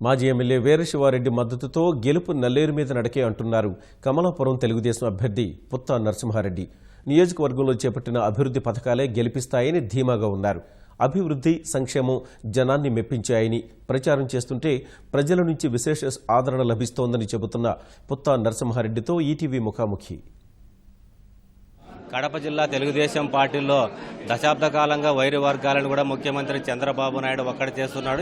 మాజీ ఎమ్మెల్యే వీరశివారెడ్డి మద్దతుతో గెలుపు నల్లేరు మీద నడకే అంటున్నారు కమలాపురం తెలుగుదేశం అభ్యర్థి పుత్తా నరసింహారెడ్డి. నియోజకవర్గంలో చేపట్టిన అభివృద్ధి పథకాలే గెలిపిస్తాయని ధీమాగా ఉన్నారు. అభివృద్ధి, సంక్షేమం జనాన్ని మెప్పించాయని ప్రచారం చేస్తుంటే ప్రజల నుంచి విశేష ఆదరణ లభిస్తోందని చెబుతున్న పుత్తా నరసింహారెడ్డితో ఈటీవీ ముఖాముఖి. కడప జిల్లా తెలుగుదేశం పార్టీలో దశాబ్ద కాలంగా వైరు వర్గాలను కూడా ముఖ్యమంత్రి చంద్రబాబు నాయుడు ఒక్కటి చేస్తున్నాడు.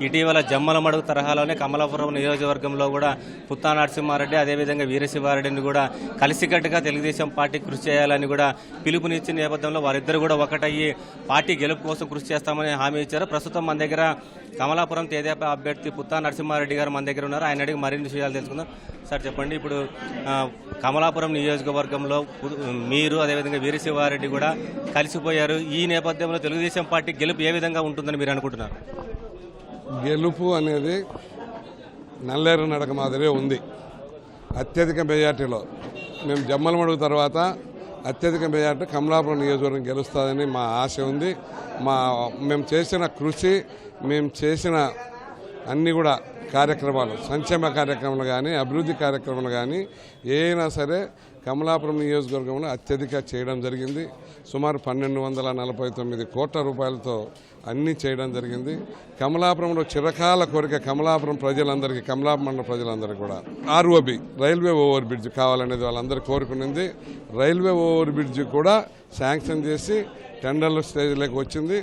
ఇటీవల జమ్మలమడుగు తరహాలోనే కమలాపురం నియోజకవర్గంలో కూడా పుత్తా నరసింహారెడ్డి అదేవిధంగా వీరశివారెడ్డిని కూడా కలిసికట్టుగా తెలుగుదేశం పార్టీ కృషి చేయాలని కూడా పిలుపునిచ్చిన నేపథ్యంలో వారిద్దరు కూడా ఒకటయ్యి పార్టీ గెలుపు కోసం కృషి చేస్తామని హామీ ఇచ్చారు. ప్రస్తుతం మన దగ్గర కమలాపురం తెదేపా అభ్యర్థి పుత్తా నరసింహారెడ్డి గారు మన దగ్గర ఉన్నారు. ఆయన అడిగి మరిన్ని విషయాలు తెలుసుకుందాం. సార్ చెప్పండి, ఇప్పుడు కమలాపురం నియోజకవర్గంలో మీరు అదేవిధంగా వీరశివారెడ్డి కూడా కలిసిపోయారు. ఈ నేపథ్యంలో తెలుగుదేశం పార్టీ గెలుపు ఏ విధంగా ఉంటుందని మీరు అనుకుంటున్నారు? గెలుపు అనేది నల్లేరు నడక మాదిరే ఉంది. అత్యధిక మెజార్టీలో మేము జమ్మలమడుగు తర్వాత అత్యధిక మెజార్టీ కమలాపురం నియోజకవర్గం గెలుస్తుందని మా ఆశ ఉంది. మేము చేసిన కృషి, మేము చేసిన అన్నీ కూడా కార్యక్రమాలు, సంక్షేమ కార్యక్రమాలు కానీ అభివృద్ధి కార్యక్రమాలు కానీ ఏమైనా సరే కమలాపురం నియోజకవర్గంలో అత్యధిక చేయడం జరిగింది. సుమారు 1249 కోట్ల రూపాయలతో అన్నీ చేయడం జరిగింది. కమలాపురంలో చిరకాల కోరిక కమలాపురం ప్రజలందరికీ, కమలాపురం మండల ప్రజలందరికీ కూడా ROB రైల్వే ఓవర్ బ్రిడ్జ్ కావాలనేది వాళ్ళందరూ కోరుకునింది. రైల్వే ఓవర్ బ్రిడ్జ్ కూడా శాంక్షన్ చేసి టెండర్ల స్టేజ్లోకి వచ్చింది.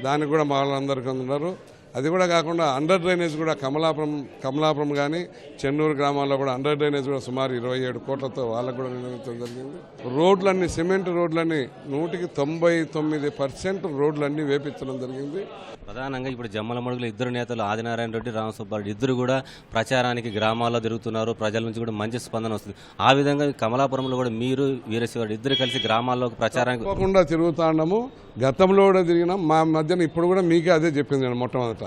దానికి కూడా మా వాళ్ళందరికీ ఉన్నారు. అది కూడా కాకుండా అండర్ డ్రైనేజ్ కూడా కమలాపురం కానీ చెన్నూరు గ్రామాల్లో కూడా అండర్ డ్రైనేజ్ కూడా సుమారు 27 కోట్లతో వాళ్ళకు కూడా నిర్ణయించడం జరిగింది. రోడ్లన్నీ, సిమెంట్ రోడ్లన్నీ 99% రోడ్లన్నీ వేపించడం జరిగింది. ప్రధానంగా ఇప్పుడు జమ్మలమడుగులో ఇద్దరు నేతలు ఆదినారాయణ రెడ్డి, రామసుబ్బారెడ్డి ఇద్దరు కూడా ప్రచారానికి గ్రామాల్లో తిరుగుతున్నారు. ప్రజల నుంచి కూడా మంచి స్పందన వస్తుంది. ఆ విధంగా కమలాపురంలో కూడా మీరు వీరశివారెడ్డి ఇద్దరు కలిసి గ్రామాల్లో ప్రచారానికి తప్పకుండా తిరుగుతాము. గతంలో కూడా తిరిగినాం. మా మధ్యన ఇప్పుడు కూడా మీకే అదే చెప్పింది. నేను మొట్టమొదట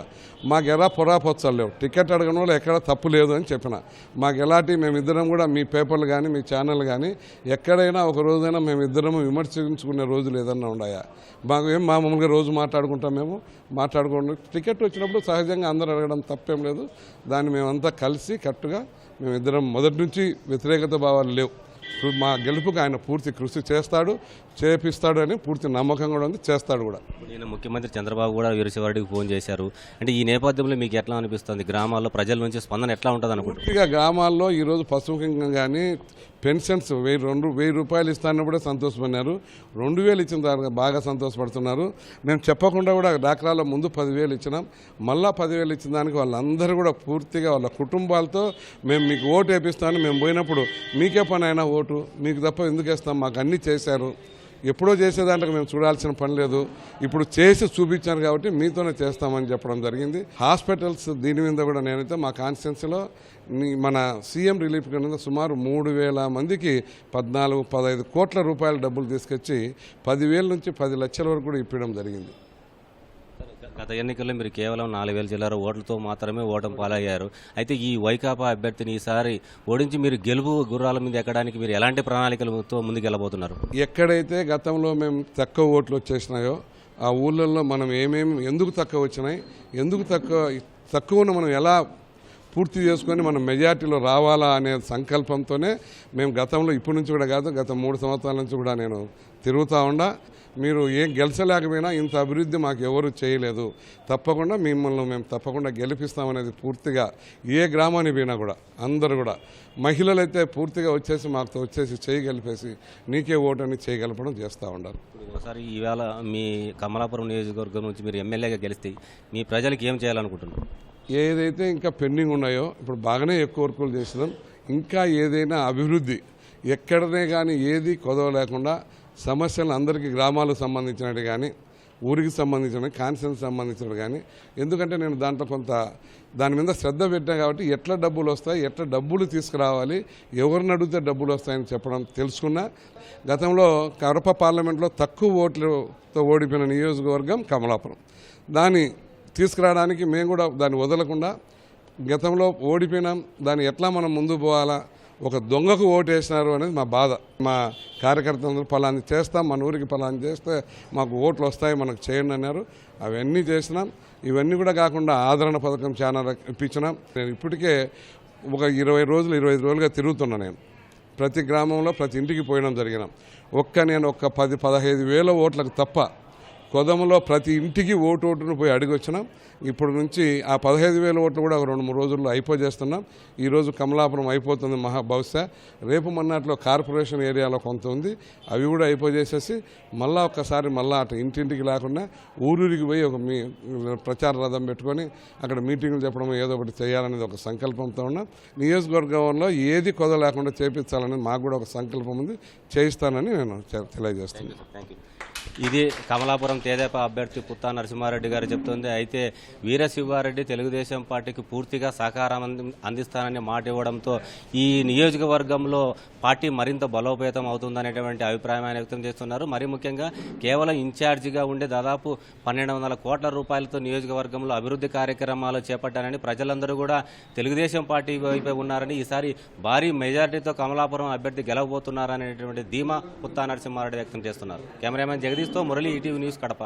మాకు ఎలా పొరాపొచ్చలు లేవు, టికెట్ అడగడంలో ఎక్కడ తప్పు లేదు అని చెప్పిన. మాకు ఎలాంటి మేమిద్దరం కూడా మీ పేపర్లు కానీ మీ ఛానల్ కానీ ఎక్కడైనా ఒక రోజైనా మేమిద్దరం విమర్శించుకునే రోజులు ఏదన్నా ఉన్నాయా? మాకు మామూలుగా రోజు మాట్లాడుకుంటాం. మాట్లాడుకుంటాం. టికెట్ వచ్చినప్పుడు సహజంగా అందరూ అడగడం తప్పేం లేదు. దాన్ని మేమంతా కలిసి కట్టుగా మేమిద్దరం మొదటి నుంచి వ్యతిరేకత భావాలు లేవు. మా గెలుపుకి ఆయన పూర్తి కృషి చేస్తాడు, చేపిస్తాడు అని పూర్తి నమ్మకం కూడా ఉంది, చేస్తాడు కూడా. నేను ముఖ్యమంత్రి చంద్రబాబు కూడా వీరశివారెడ్డికి ఫోన్ చేశారు. అంటే ఈ నేపథ్యంలో మీకు ఎట్లా అనిపిస్తుంది? గ్రామాల్లో ప్రజల నుంచి స్పందన ఎట్లా ఉంటుంది అనుకుంటున్నారు? పూర్తిగా గ్రామాల్లో ఈరోజు పశుముఖంగా కానీ పెన్షన్స్ 1000 రూపాయలు ఇస్తానని కూడా సంతోషపడినారు. 2000 ఇచ్చిన తర్వాత బాగా సంతోషపడుతున్నారు. మేము చెప్పకుండా కూడా డాక్రాలో ముందు 10,000 ఇచ్చినాం. మళ్ళా 10,000 ఇచ్చిన దానికి వాళ్ళందరూ కూడా పూర్తిగా వాళ్ళ కుటుంబాలతో మేము మీకు ఓటు వేపిస్తామని మేము పోయినప్పుడు మీకే పని అయినా ఓటు మీకు తప్ప ఎందుకు వేస్తాం, మాకు అన్నీ చేశారు, ఎప్పుడో చేసేదాంట్లో మేము చూడాల్సిన పని లేదు, ఇప్పుడు చేసి చూపించారు కాబట్టి మీతోనే చేస్తామని చెప్పడం జరిగింది. హాస్పిటల్స్ దీని మీద కూడా నేనైతే మా కాన్స్టిట్యున్సీలో మన సీఎం రిలీఫ్ కింద సుమారు 3,000 మందికి 14-15 కోట్ల రూపాయల డబ్బులు తీసుకొచ్చి 10,000 నుంచి 10 లక్షల వరకు కూడా ఇప్పడం జరిగింది. గత ఎన్నికల్లో మీరు కేవలం 4,000 చిల్లర ఓట్లతో మాత్రమే ఓటమి పాలయ్యారు. అయితే ఈ వైకాపా అభ్యర్థిని ఈసారి ఓడించి మీరు గెలుపు గుర్రాల మీద ఎక్కడానికి మీరు ఎలాంటి ప్రణాళికలతో ముందుకెళ్ళబోతున్నారు? ఎక్కడైతే గతంలో మేము తక్కువ ఓట్లు వచ్చేసినాయో ఆ ఊళ్ళల్లో మనం ఎందుకు తక్కువ వచ్చినాయి, ఎందుకు తక్కువను మనం ఎలా పూర్తి చేసుకొని మనం మెజార్టీలో రావాలా అనే సంకల్పంతోనే మేము గతంలో ఇప్పటి నుంచి కూడా కాదు, గత 3 సంవత్సరాల నుంచి కూడా నేను తిరుగుతూ ఉండా. మీరు ఏం గెలిచలేకపోయినా ఇంత అభివృద్ధి మాకు ఎవరు చేయలేదు, తప్పకుండా మిమ్మల్ని మేము తప్పకుండా గెలిపిస్తామనేది పూర్తిగా ఏ గ్రామానికి పోయినా కూడా అందరూ కూడా మహిళలు అయితే పూర్తిగా మాతో వచ్చేసి చేయగలిపేసి నీకే ఓటు అని చేయగలపడం చేస్తూ ఉన్నారు. ఒకసారి ఈవేళ మీ కమలాపురం నియోజకవర్గం నుంచి మీరు ఎమ్మెల్యేగా గెలిస్తే మీ ప్రజలకు ఏం చేయాలనుకుంటున్నారు? ఏదైతే ఇంకా పెండింగ్ ఉన్నాయో ఇప్పుడు బాగానే ఎక్కువ వర్కులు చేసినాం. ఇంకా ఏదైనా అభివృద్ధి ఎక్కడనే కానీ ఏది కొదవ లేకుండా సమస్యలు అందరికీ గ్రామాలకు సంబంధించినట్టు కానీ ఊరికి సంబంధించిన కాన్స్టిట్యూన్సీకి సంబంధించినట్టు కానీ, ఎందుకంటే నేను దాంట్లో కొంత దాని మీద శ్రద్ధ పెట్టా కాబట్టి ఎట్లా డబ్బులు వస్తాయి, ఎట్లా డబ్బులు తీసుకురావాలి, ఎవరిని అడిగితే డబ్బులు వస్తాయని చెప్పడం తెలుసుకున్నా. గతంలో కడప పార్లమెంట్లో తక్కువ ఓట్లతో ఓడిపోయిన నియోజకవర్గం కమలాపురం. దాన్ని తీసుకురావడానికి మేము కూడా దాన్ని వదలకుండా గతంలో ఓడిపోయినాం, దాన్ని ఎట్లా మనం ముందు పోవాలా, ఒక దొంగకు ఓటు వేసినారు అనేది మా బాధ. మా కార్యకర్తలందరూ పలాని చేస్తాం, మన ఊరికి పలాని చేస్తే మాకు ఓట్లు వస్తాయి, మనకు చేయండి అన్నారు. అవన్నీ చేసినాం. ఇవన్నీ కూడా కాకుండా ఆదరణ పథకం చాలా ఇప్పించినాం. నేను ఇప్పటికే ఒక 20 రోజులు 25 రోజులుగా తిరుగుతున్నా. నేను ప్రతి గ్రామంలో ప్రతి ఇంటికి పోయడం జరిగినాం. నేను 10-15 వేల ఓట్లకు తప్ప కొదమలో ప్రతి ఇంటికి ఓటును పోయి అడిగి వచ్చినాం. ఇప్పుడు నుంచి ఆ 15,000 ఓట్లు కూడా ఒక 2-3 రోజుల్లో అయిపోజేస్తున్నాం. ఈరోజు కమలాపురం అయిపోతుంది బహుశా. రేపు మొన్నట్లో కార్పొరేషన్ ఏరియాలో కొంత ఉంది, అవి కూడా అయిపోజేసేసి మళ్ళీ ఒక్కసారి అటు ఇంటింటికి లేకుండా ఊరూరికి పోయి ఒక ప్రచార రథం పెట్టుకొని అక్కడ మీటింగులు చెప్పడం ఏదో ఒకటి చేయాలనేది ఒక సంకల్పంతో ఉన్నాం. నియోజకవర్గంలో ఏది కొద లేకుండా చేపించాలనేది మాకు కూడా ఒక సంకల్పం ఉంది. చేయిస్తానని నేను తెలియజేస్తున్నాను. ఇది కమలాపురం తెదేపా అభ్యర్థి పుత్తా నరసింహారెడ్డి గారు చెప్తుంది. అయితే వీరశివారెడ్డి తెలుగుదేశం పార్టీకి పూర్తిగా సహకారం అందిస్తానని మాట ఇవ్వడంతో ఈ నియోజకవర్గంలో పార్టీ మరింత బలోపేతం అవుతుందనేటువంటి అభిప్రాయం ఆయన వ్యక్తం చేస్తున్నారు. మరి ముఖ్యంగా కేవలం ఇన్ఛార్జిగా ఉండే దాదాపు 1,200 కోట్ల రూపాయలతో నియోజకవర్గంలో అభివృద్ధి కార్యక్రమాలు చేపట్టారని, ప్రజలందరూ కూడా తెలుగుదేశం పార్టీ వైపే ఉన్నారని, ఈసారి భారీ మెజారిటీతో కమలాపురం అభ్యర్థి గెలవబోతున్నారనేటువంటి ధీమా పుత్తా నరసింహారెడ్డి వ్యక్తం చేస్తున్నారు. కెమెరామెన్ జగదీష్తో మురళి, ఈటీవీ న్యూస్, కడప.